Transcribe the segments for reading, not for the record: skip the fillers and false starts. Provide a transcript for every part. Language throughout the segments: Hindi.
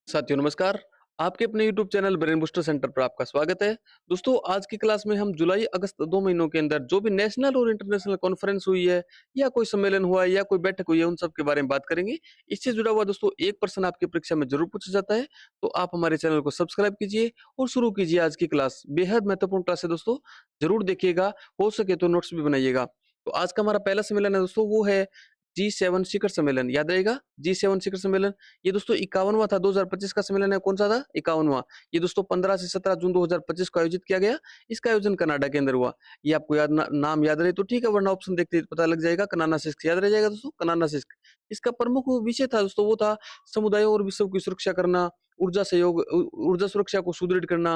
साथियों नमस्कार। आपके अपने YouTube channel brain booster centre पर आपका स्वागत है। दोस्तों आज की क्लास में हम जुलाई अगस्त 2 महीनों के अंदर जो भी नेशनल और इंटरनेशनल कॉन्फ्रेंस हुई है या कोई सम्मेलन हुआ है या कोई बैठक हुई है उन सब के बारे में बात करेंगे। इससे जुड़ा हुआ दोस्तों एक प्रश्न आपकी परीक्षा में ज़रूर पूछा जाता है। तो आप हमारे चैनल को सब्सक्राइब कीजिए और शुरू कीजिए आज की क्लास। बेहद महत्वपूर्ण क्लास है दोस्तों, ज़रूर देखिएगा, हो सके तो नोट्स भी बनाइएगा। तो आज का हमारा पहला सम्मेलन है दोस्तों, वो है G7 शिखर सम्मेलन। याद रहेगा G7 शिखर सम्मेलन। ये दोस्तों 51वां था, 2025 का सम्मेलन है। कौन सा था? 51वां। ये दोस्तों 15 से 17 जून 2025 को आयोजित किया गया। इसका आयोजन कनाडा के अंदर हुआ। ये आपको नाम याद रहे तो ठीक है, वरना ऑप्शन देखते ही पता लग जाएगा। कनानासिस्क याद रह जाएगा दोस्तों, कनानासिस्क। इसका प्रमुख विषय था दोस्तों, वो था समुदायों और विश्व की सुरक्षा करना, ऊर्जा सहयोग, ऊर्जा सुरक्षा को सुदृढ़ करना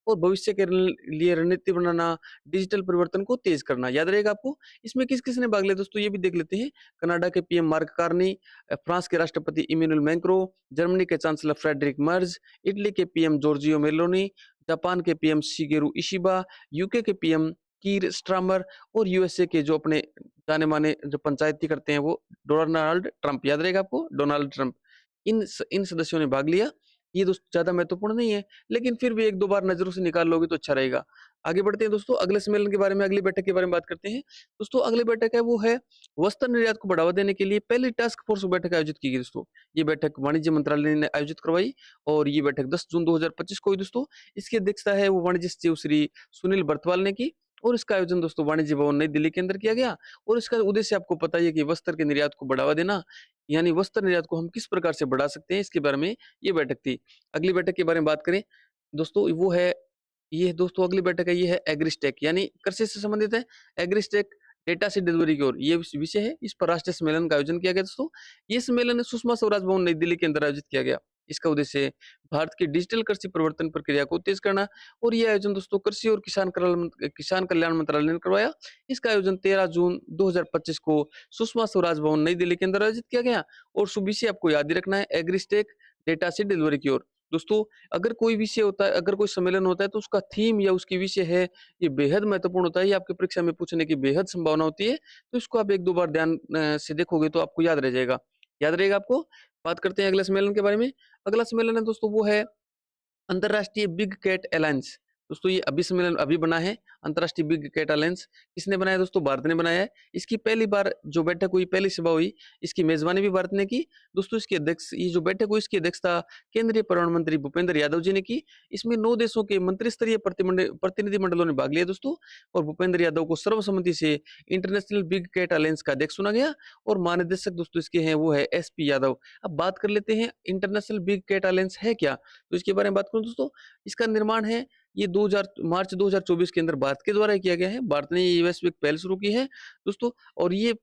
और भविष्य के लिए रणनीति बनाना, डिजिटल परिवर्तन को तेज करना। याद रहेगा आपको। इसमें किस किस ने भाग लिया दोस्तों, ये भी देख लेते हैं। कनाडा के पीएम मार्क कार्नी, फ्रांस के राष्ट्रपति इमैनुअल मैक्रों, जर्मनी के चांसलर फ्रेडरिक मर्ज, इटली के पीएम जॉर्जियो मेलोनी, जापान के पीएम शिगेरू इशिबा, यूके के पीएम कीर स्टारमर और यूएसए के जो अपने जाने माने जो पंचायती करते हैं वो डोनाल्ड ट्रंप। याद रहेगा आपको, डोनाल्ड ट्रंप। इन सदस्यों ने भाग लिया। ये दोस्तों ज्यादा महत्वपूर्ण नहीं है, लेकिन फिर भी एक दो बार नजरों से निकाल लोगे तो अच्छा रहेगा। आगे बढ़ते हैं दोस्तों, अगले सम्मेलन के बारे में, अगली बैठक के बारे में बात करते हैं। दोस्तों अगली बैठक है वो है वस्त्र निर्यात को बढ़ावा देने के लिए पहली टास्क फोर्स बैठक आयोजित की गई दोस्तों। ये बैठक वाणिज्य मंत्रालय ने आयोजित करवाई और ये बैठक 10 जून 2025 को हुई दोस्तों। इसकी अध्यक्षता है वो वाणिज्य सचिव श्री सुनील बर्तवाल ने की और इसका आयोजन दोस्तों वाणिज्य भवन नई दिल्ली के अंदर किया गया। और इसका उद्देश्य आपको पता ही है कि वस्त्र के निर्यात को बढ़ावा देना, यानी वस्त्र निर्यात को हम किस प्रकार से बढ़ा सकते हैं, इसके बारे में ये बैठक थी। अगली बैठक के बारे में बात करें दोस्तों, वो है ये दोस्तों अगली बैठक है, ये है एग्रीस्टेक, यानी कृषि से संबंधित है। एग्रीस्टेक डेटा से डिलीवरी की ओर ये विषय है। इस पर राष्ट्रीय सम्मेलन का आयोजन किया गया दोस्तों। ये सम्मेलन सुषमा स्वराज भवन नई दिल्ली के अंदर आयोजित किया गया। इसका उद्देश्य भारत की डिजिटल कृषि परिवर्तन प्रक्रिया को तेज करना और ये आयोजन दोस्तों कृषि और किसान कल्याण मंत्रालय ने करवाया। इसका आयोजन 13 जून 2025 को सुषमा स्वराज भवन नई दिल्ली के अंदर आयोजित किया गया। और विषय आपको याद ही रखना है, एग्रीस्टेक डेटा से डिलीवरी की ओर। दोस्तों अगर कोई विषय होता है, अगर कोई सम्मेलन होता है तो उसका थीम या उसकी विषय है, ये बेहद महत्वपूर्ण होता है। ये आपकी परीक्षा में पूछने की बेहद संभावना होती है। तो इसको आप एक दो बार ध्यान से देखोगे तो आपको याद रह जाएगा। याद रहेगा आपको। बात करते हैं अगले सम्मेलन के बारे में। अगला सम्मेलन है दोस्तों, वो है अंतरराष्ट्रीय बिग कैट अलायंस। दोस्तों ये अभी सम्मेलन अभी बना है। अंतरराष्ट्रीय बिग कैट अलायंस किसने बनाया दोस्तों? भारत ने बनाया है। इसकी पहली बार जो बैठक हुई, पहली सभा हुई, इसकी मेजबानी भी भारत ने की। दोस्तों इसकी अध्यक्ष, ये जो बैठक हुई इसकी अध्यक्षता केंद्रीय पर्यावरण मंत्री भूपेंद्र यादव जी ने की। इसमें 9 देशों के मंत्री स्तरीय प्रतिनिधिमंडलों ने भाग लिया दोस्तों। और भूपेंद्र यादव को सर्वसम्मति से इंटरनेशनल बिग कैट अलायंस का अध्यक्ष चुना गया। और महानिदेशक दोस्तों इसके हैं वो है एसपी यादव। अब बात कर लेते हैं इंटरनेशनल बिग कैट अलायंस है क्या, तो इसके बारे में बात करूं दोस्तों। इसका निर्माण है ये 2000 मार्च 2024 के अंदर भारत के द्वारा किया गया है। भारत ने ये वैश्विक पहल शुरू की है दोस्तों। और ये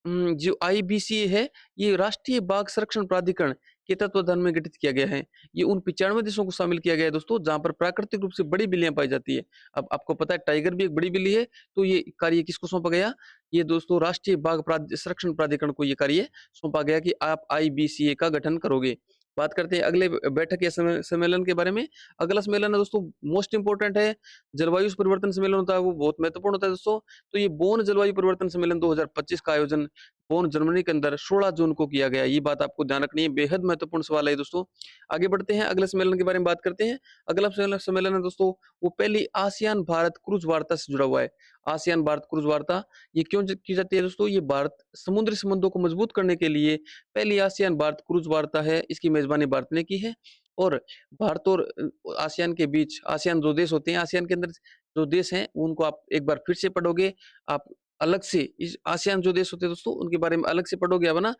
जो आईबीसी है, ये राष्ट्रीय बाघ संरक्षण प्राधिकरण के तत्वाधान में गठित किया गया है। ये उन 95 देशों को शामिल किया गया है दोस्तों जहां पर प्राकृतिक रूप से बड़ी बिल्लियां पाई जाती है। अब आपको पता है टाइगर भी एक बड़ी बिल्ली है। तो ये कार्य किसको सौंपा गया? ये दोस्तों राष्ट्रीय बाघ संरक्षण प्राधिकरण को ये कार्य सौंपा गया कि आप आईबीसीए का गठन करोगे। बात करते हैं अगले बैठक या सम्मेलन के बारे में। अगला सम्मेलन है दोस्तों, मोस्ट इंपोर्टेंट है, जलवायु परिवर्तन सम्मेलन होता है, वो बहुत महत्वपूर्ण होता है दोस्तों। तो ये बोन जलवायु परिवर्तन सम्मेलन 2025 का आयोजन बोन जर्मनी के अंदर 16 जून को किया गया। ये बात आपको ध्यान रखनी है, बेहद महत्वपूर्ण सवाल है दोस्तों। आगे बढ़ते हैं, अगले सम्मेलन के बारे में बात करते हैं। अगला सम्मेलन है दोस्तों, वो पहली आसियान भारत क्रूज वार्ता से जुड़ा हुआ है। आसियान भारत क्रूज वार्ता ये क्यों की जाती है दोस्तों? ये भारत समुद्री संबंधों को मजबूत करने के लिए पहली आसियान भारत क्रूज वार्ता है। इसकी मेजबानी भारत ने की है। और भारत और आसियान के बीच, आसियान जो देश होते हैं, आसियान के अंदर जो देश हैं उनको आप एक बार फिर से पढ़ोगे। आप अलग से इस आसियान जो देश होते हैं दोस्तों उनके बारे में अलग से पढ़ोगे। अब ना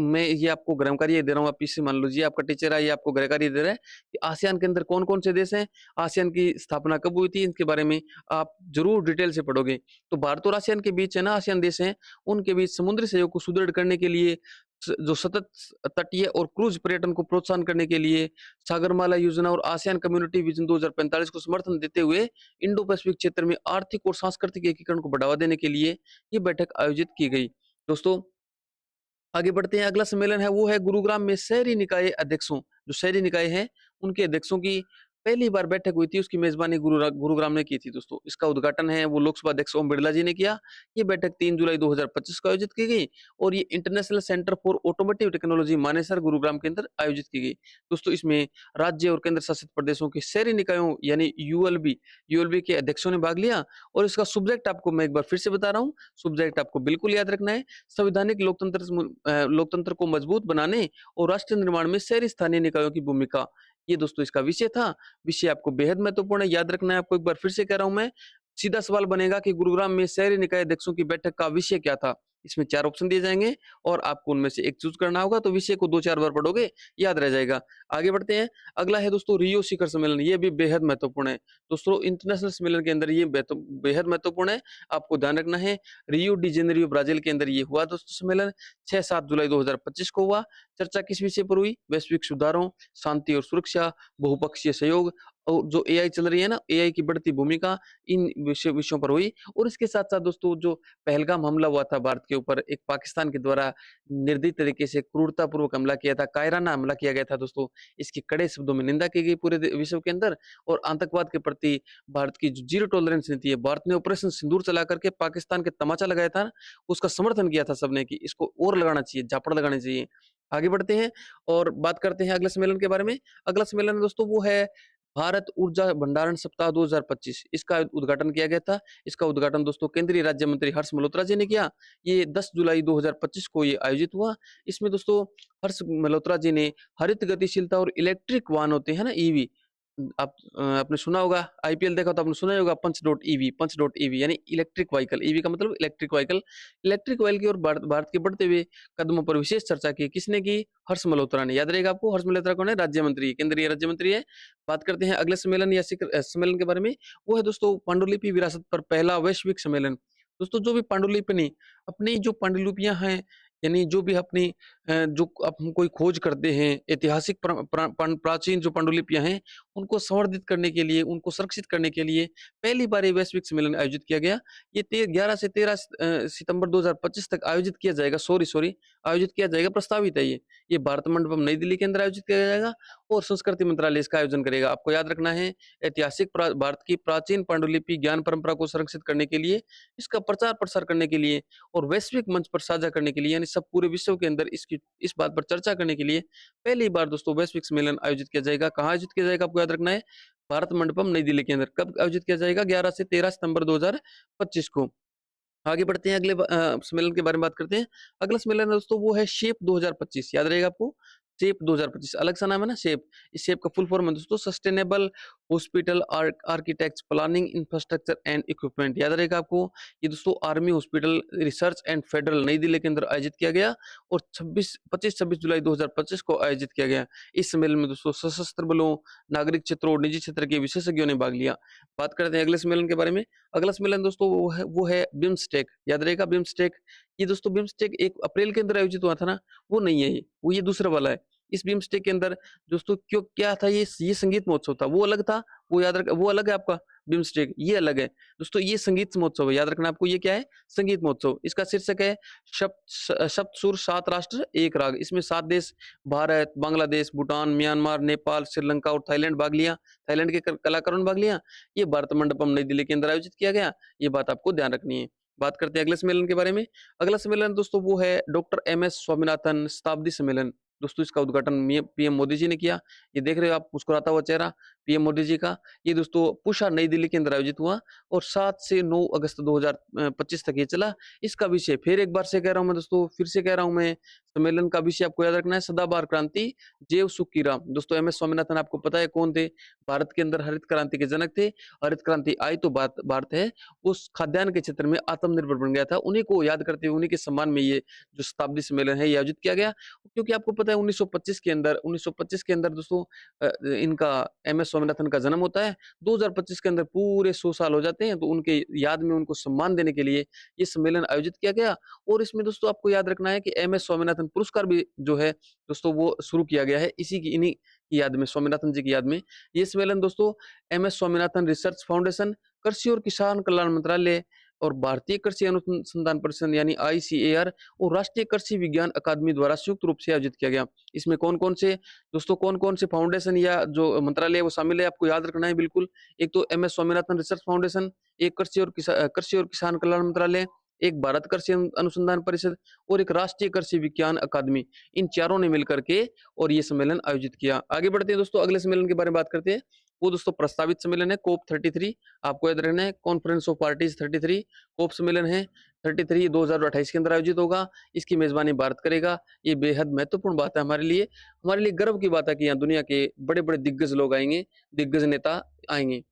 मैं ये आपको ग्रामकार्य दे रहा हूँ, आप इसे मान लीजिए आपका टीचर है, ये आपको ग्रामकार्य दे रहा है कि आसियान के अंदर कौन कौन से देश हैं, आसियान की स्थापना कब हुई थी, इनके बारे में आप जरूर डिटेल से पढ़ोगे। तो भारत और आसियान के बीच है ना, आसियान देश हैं, उनके बीच समुद्री सहयोग को सुदृढ़ करने के लिए, जो सतत तटीय और क्रूज पर्यटन को प्रोत्साहन करने के लिए, सागरमाला योजना और आसियान कम्युनिटी विजन 2045 को समर्थन देते हुए इंडो पैसिफिक क्षेत्र में आर्थिक और सांस्कृतिक एकीकरण को बढ़ावा देने के लिए ये बैठक आयोजित की गई। दोस्तों आगे बढ़ते हैं, अगला सम्मेलन है वो है गुरुग्राम में शहरी निकाय अध्यक्षों, जो शहरी निकाय हैं उनके अध्यक्षों की पहली बार बैठक हुई थी, उसकी मेज़बानी गुरुग्राम ने की थी दोस्तों। इसका उद्घाटन है वो लोकसभा अध्यक्ष ओम बिड़ला जी ने किया। ये बैठक 3 जुलाई 2025 को आयोजित की गई और ये international centre for automotive technology Manesar Gurugram के अंदर आयोजित की गई। दोस्तों इसमें राज्य और केंद्र शासित प्रदेशों के शहरी निकायों यानी यूएलबी के अध्यक्षों ने भाग लिया और इसका सब्जेक्ट आपको मैं एक बार फिर से बता रहा हूँ, सब्जेक्ट आपको बिल्कुल याद रखना है। संवैधानिक लोकतंत्र को मजबूत बनाने और राष्ट्र निर्माण में शहरी स्थानीय निकायों की भूमिका। ये दोस्तों इसका विषय था। विषय आपको बेहद महत्वपूर्ण है, याद रखना है आपको। एक बार फिर से कह रहा हूँ मैं, सीधा सवाल बनेगा कि गुरुग्राम में शहरी निकाय अध्यक्षों की बैठक का विषय क्या था? इसमें 4 ऑप्शन दिए जाएँगे और आपको उनमें से एक चूज़ करना होगा, तो विषय को 2-4 बार पढ़ोगे, याद रह जाएगा। आगे बढ़ते हैं। अगला है दोस्तों रियो शिखर सम्मेलन, ये भी बेहद महत्वपूर्ण है। दोस्तों इंटरनेशनल सम्मेलन के अंदर ये बेहद महत्वपूर्ण है, आपको ध्यान रखना है। रियो डी जेनेरियो ब्राज़ील के अंदर ये हुआ दोस्तों सम्मेलन, 6-7 जुलाई 2025 को हुआ। चर्चा किस विषय पर हुई? वैश्विक सुधारों, शांति और सुरक्षा, बहुपक्षीय सहयोग और जो एआई चल रही है ना, एआई की बढ़ती भूमिका, इन विषयों पर हुई। और इसके साथ-साथ दोस्तों जो पहलगाम हमला हुआ था भारत के ऊपर, एक पाकिस्तान के द्वारा निर्दयी तरीके से क्रूरतापूर्वक हमला किया था, कायराना हमला किया गया था दोस्तों। इसकी कड़े शब्दों में निंदा की गई पूरे विश्व के अंदर और आतंकवाद के प्रति भारत की जो ज़ीरो टॉलरेंस नीति है, भारत ने ऑपरेशन सिंदूर चला करके पाकिस्तान के तमाचा लगाया था, उसका समर्थन किया था सबने कि इसको और लगाना चाहिए, झापड़ लगानी चाहिए। आगे बढ़ते हैं और बात करते हैं अगले सम्मेलन के बारे में। अगला सम्मेलन दोस्तों वो है भारत ऊर्जा भंडारण सप्ताह 2025। इसका उद्घाटन किया गया था। इसका उद्घाटन दोस्तों केंद्रीय राज्य मंत्री हर्ष मल्होत्रा जी ने किया। ये 10 जुलाई 2025 को ये आयोजित हुआ। इसमें दोस्तों हर्ष मल्होत्रा जी ने हरित गतिशीलता और इलेक्ट्रिक वाहन होते हैं ना, ईवी, आपने सुना होगा, आईपीएल देखा तो आपने सुना ही होगा, पंच डॉट ईवी यानी इलेक्ट्रिक व्हीकल। ईवी का मतलब इलेक्ट्रिक व्हीकल। इलेक्ट्रिक व्हीकल की ओर भारत के बढ़ते हुए कदमों पर विशेष चर्चा की। किसने की? हर्ष मल्होत्रा ने। याद रहेगा आपको, हर्ष मल्होत्रा कौन है? राज्य मंत्री, केंद्रीय राज्य मंत्री है। बात करते हैं अगले सम्मेलन या सम्मेलन के बारे में। वो है दोस्तों पांडुलिपि विरासत पर पहला वैश्विक सम्मेलन। दोस्तों जो भी पांडुलिपि अपनी जो पांडुलिपियां हैं, यानी जो भी अपनी जो हम कोई खोज करते हैं, ऐतिहासिक प्राचीन जो पांडुलिपियां हैं, उनको संवर्धित करने के लिए, उनको सुरक्षित करने के लिए पहली बार ये वैश्विक सम्मेलन आयोजित किया गया। ये 11 से 13 सितंबर 2025 तक आयोजित किया जाएगा। सॉरी आयोजित किया जाएगा, प्रस्तावित है ये। ये भारत मंडपम नई दिल्ली के अंदर आयोजित किया जाएगा और संस्कृति मंत्रालय इसका आयोजन करेगा। आपको याद रखना है, ऐतिहासिक भारत की प्राचीन पांडुलिपि ज्ञान परंपरा को संरक्षित करने के लिए, इसका प्रचार प्रसार करने के लिए और वैश्विक मंच पर साझा करने के लिए, यानी सब पूरे विश्व के अंदर इस बात पर चर्चा करने के लिए पहली बार दोस्तों वैश्विक सम्मेलन आयोजित किया जाएगा। कहाँ आयोजित किया जाएगा आपको याद रखना है, भारत मंडपम नई दिल्ली के अंदर। कब आयोजित किया जाएगा? 11 से 13 सितंबर 2025 को। आगे बढ़ते हैं, अगले सम्मेलन के बारे में बात करते हैं। अगला सम्मेलन है दोस्तों वो है शेप 2025। याद रहेगा आपको, शेप 2025 अलग सा नाम है ना, शेप। इस शेप का फुल फॉर्म है दोस्तों sustainable hospital architects planning infrastructure and equipment. याद रहेगा आपको, ये दोस्तों army hospital research and federal नई दिल्ली के अंदर आयोजित किया गया और 25-26 जुलाई 2025 को आयोजित किया गया। इस सम्मेलन में दोस्तों सशस्त्र बलों, नागरिक क्षेत्रों और निजी क्षेत्र के विशेषज्ञों ने भाग लिया। बात करते हैं अगले सम्मेलन के बारे में। अगला सम्मेलन दोस्तों वो है बिम्स्टेक। याद रहेगा बिम्स्टेक। ये दोस्तों बिम्स्टेक 1 अप्रैल के अंदर आयोजित हुआ था ना, वो नहीं है ये, वो ये दूसरा वाला है। इस बिम्स्टेक के अंदर दोस्तों क्यों क्या था, ये संगीत महोत्सव था, वो अलग था, वो याद रख, वो अलग है आपका बिम्स्टेक, ये अलग है। दोस्तों ये संगीत महोत्सव है, याद रखना आपको, ये क्या है? संगीत महोत्सव। इसका शीर्षक है सप्त सुर 7 राष्ट्र 1 राग। इसमें 7 देश भारत, बांग्लादेश, भूटान, म्यांमार, नेपाल, श्रीलंका और थाईलैंड भाग लिया। थाईलैंड के कलाकारों ने भाग लिया। ये भारत मंडपम नई दिल्ली के अंदर आयोजित किया गया। ये बात आपको ध्यान रखनी है। बात करते हैं अगले सम्मेलन के बारे में। अगला सम्मेलन दोस्तों वो है डॉक्टर एम.एस. स्वामीनाथन शताब्दी सम्मेलन। दोस्तों इसका उद्घाटन पीएम मोदी जी ने किया। ये देख रहे हो आप मुस्कुराता हुआ चेहरा पीएम मोदी जी का। ये दोस्तों पूषा नई दिल्ली के अंदर आयोजित हुआ और 7 से 9 अगस्त 2025 तक ये चला। इसका विषय फिर एक बार से कह रहा हूं मैं दोस्तों, फिर से कह रहा हूं मैं, सम्मेलन का विषय आपको याद रखना है सदाबहार क्रांति, जैव सुख की राह। दोस्तों एम.एस. स्वामीनाथन आपको पता है कौन थे? भारत के अंदर हरित क्रांति के जनक थे। हरित क्रांति आई तो भारत है उस खाद्यान्न के क्षेत्र में आत्मनिर्भर बन गया था। उन्हीं को याद करते हुए, उन्हीं के सम्मान में ये जो शताब्दी सम्मेलन है ये आयोजित किया गया। क्योंकि आपको पता है 1925 के अंदर दोस्तों इनका एम.एस. स्वामीनाथन का जन्म होता है। 2025 के अंदर पूरे 100 साल हो जाते हैं, तो उनके याद में उनको सम्मान देने के लिए ये सम्मेलन आयोजित किया गया। और इसमें दोस्तों आपको याद रखना है कि एम.एस. स्वामीनाथन पुरस्कार भी जो है दोस्तों वो शुरू किया गया है इन्हीं की याद में, स्वामीनाथन जी की याद में। ये सम्मेलन दोस्तों एम.एस. स्वामीनाथन रिसर्च फाउंडेशन, कृषि और किसान कल्याण मंत्रालय, और भारतीय कृषि अनुसंधान परिषद यानी आईसीएआर और राष्ट्रीय कृषि विज्ञान अकादमी द्वारा संयुक्त रूप से आयोजित किया गया। इसमें कौन-कौन से दोस्तों कौन-कौन से फाउंडेशन या जो मंत्रालय है वो शामिल है, आपको याद रखना है बिल्कुल। एक तो एमएस स्वामीनाथन रिसर्च फाउंडेशन, एक कृषि और किसान कल्याण मंत्रालय, एक भारत कृषि अनुसंधान परिषद और एक राष्ट्रीय कृषि विज्ञान अकादमी। इन चारों ने मिलकर के और ये सम्मेलन आयोजित किया। आगे बढ़ते हैं दोस्तों, अगले सम्मेलन के बारे में बात करते हैं। वो दोस्तों प्रस्तावित सम्मेलन है कोप 33। आपको याद रखना है कॉन्फ्रेंस ऑफ पार्टीज 33। कोप सम्मेलन है 33 2028 के अंदर आयोजित होगा। इसकी मेजबानी भारत करेगा। ये बेहद महत्वपूर्ण बात है हमारे लिए गर्व की बात है कि यहाँ दुनिया के बड़े-बड़े दिग्गज लोग आएँगे, दिग्गज नेता आएँगे।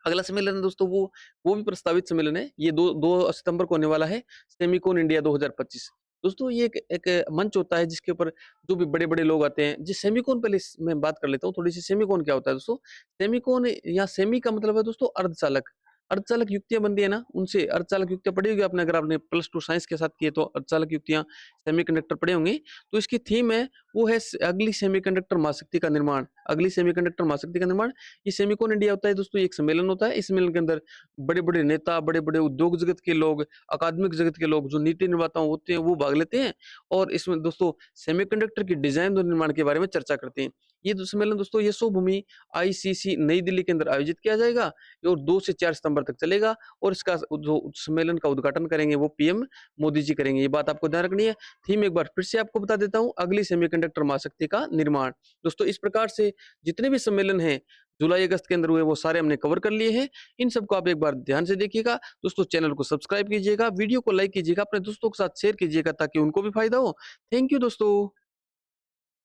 अगला सम्मेलन है दोस्तों वो भी प्रस्तावित सम्मेलन है। ये 2 सितंबर को होने वाला है, सेमिकॉन इंडिया 2025। दोस्तों ये एक एक मंच होता है जिसके ऊपर जो भी बड़े-बड़े लोग आते हैं। जी सेमिकॉन पहले मैं बात कर लेता हूँ थोड़ी-सी। सेमिकॉन क्या होता है दोस्तों? सेमिकॉन या सेमी का मतलब है दोस्तों अर्धचालक। अर्धचालक युक्तियाँ बनती है ना, उनसे अर्धचालक युक्तियाँ पढ़ी होगी आपने, अगर आपने प्लस 2 साइंस के साथ की है तो अर्धचालक युक्तियाँ, सेमीकंडक्टर पढ़े होंगे। तो इसकी थीम है वो है अगली सेमीकंडक्टर महाशक्ति का निर्माण। अगली सेमीकंडक्टर महाशक्ति का निर्माण। ये सेमिकॉन इंडिया होता है दोस्तों, ये एक सम्मेलन होता है। इस सम्मेलन के अंदर बड़े-बड़े नेता, बड़े-बड़े उद्योग जगत के लोग, अकादमिक जगत के लोग, जो नीति निर्माता होते हैं, वो भाग लेते हैं और इसमें दोस्तों सेमीकंडक्टर की डिजाइन और निर्माण के बारे में चर्चा करते हैं। ये जो सम्मेलन दोस्तों यशो भूमि आईसीसी नई दिल्ली के अंदर आयोजित किया जाएगा और 2 से 4 सितंबर तक चलेगा और इसका जो सम्मेलन का उद्घाटन करेंगे वो पीएम मोदी जी करेंगे। ये बात आपको ध्यान रखनी है। थीम एक बार फिर से आपको बता देता हूँ, अगली सेमीकंडक्टर महाशक्ति का निर्माण। दोस्तों इस प्रकार से जितने भी सम्मेलन हैं जुलाई अगस्त के अंदर हुए वो सारे हमने कवर कर लिए हैं। इन सबको आप एक बार ध्यान से देखिएगा। दोस्तों चैनल को सब्सक्राइब कीजिएगा, वीडियो को लाइक कीजिएगा, अपने दोस्तों के साथ शेयर कीजिएगा ताकि उनको भी फायदा हो। थैंक यू दोस्तों।